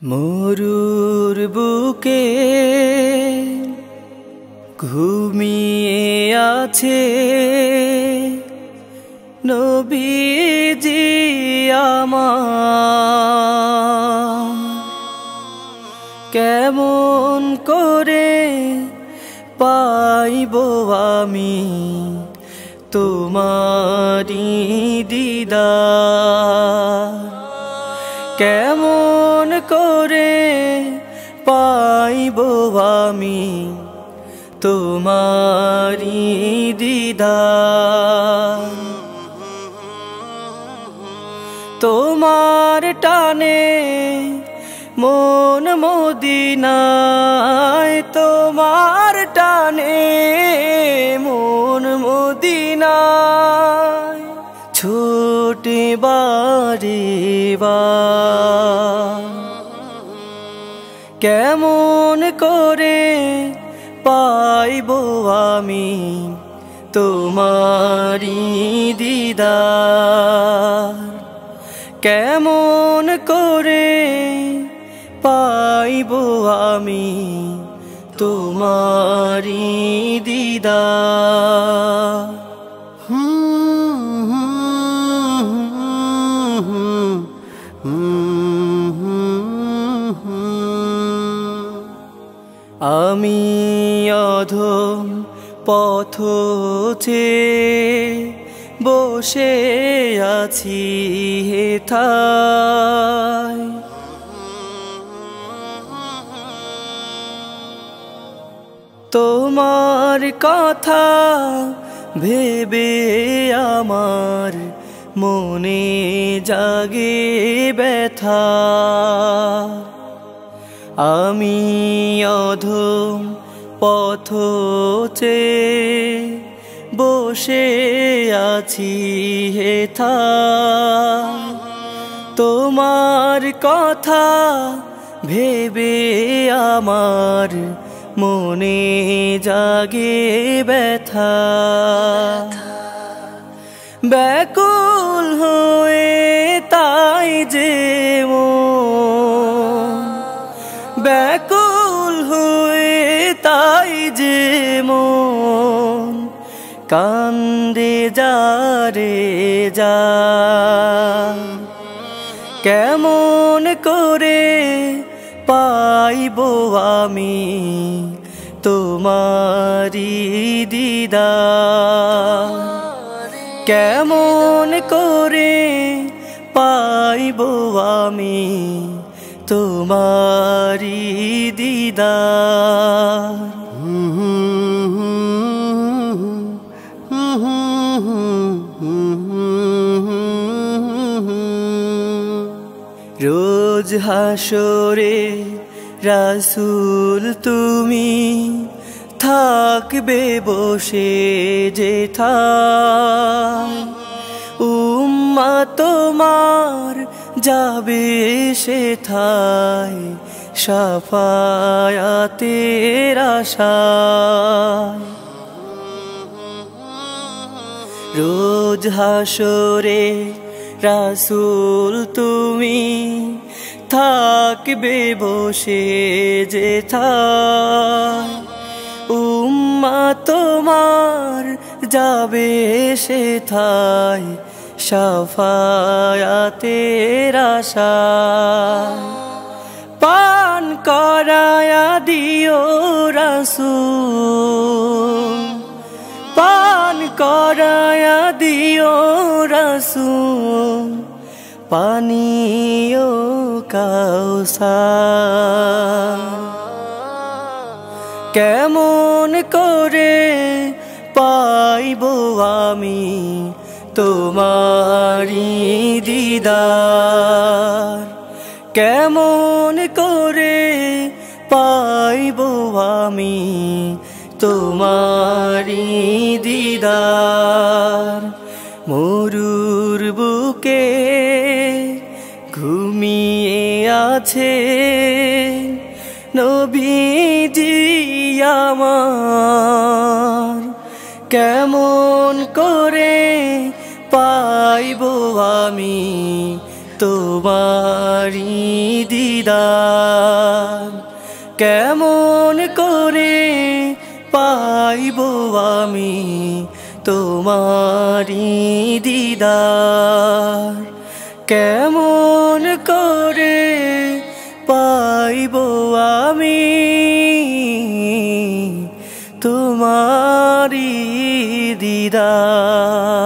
মরুর বুকে ঘুমিয়ে আছে নবীজি আমার। কেমন করে পাইব আমি তোমারি দিদার? কেমন করে পাইব আমি তোমারি দিদার? তোমার টানে মন মদিনায়, তোমার টানে মন মদিনায় ছোটে বারে বার। কেমন করে পাইব আমি তোমারি দিদার? কেমন করে পাইব আমি তোমারি দিদার? আমি অধম পথে বসে আছি হেথায়, তোমার কথা ভেবে আমার মনে জাগে ব্যথা। আমি অধম পথে বসে আছি হেথায়, তোমার কথা ভেবে আমার মনে জাগে ব্যথা। ব্যাকুল হয়ে তাই যে ব্যাকুল হয়ে তাই যে মন কান্দে যারে যা। কেমন করে পাইব আমি তোমারি দিদার? কেমন করে পাইব আমি তোমারি দিদার? রোজ হাসরে রাসূল তুমি থাকবে বসে যেথায়, উম্মাহ তোমার যাবে সেথায় শাফায়াতের আশায়। রোজ হাসরে রাসূল তুমি থাকবে বসে যেথায়, উম্মাহ তোমার যাবে সেথায় শাফায়াতের আশায়। পান করায়া দিও রাসূল, পান করায়া দিও রাসূল পানীয় কাউসার। কেমন করে পাইব আমি তোমারি দিদার? কেমন করে পাইব আমি তোমারি দিদার? মরুর বুকে ঘুমিয়ে আছে নবীজি আমার। কেমন করে পাইব আমি তোমারি দিদার কেমন করে পাইব আমি তোমারি দিদার কেমন করে পাইব আমি তোমারি দিদার।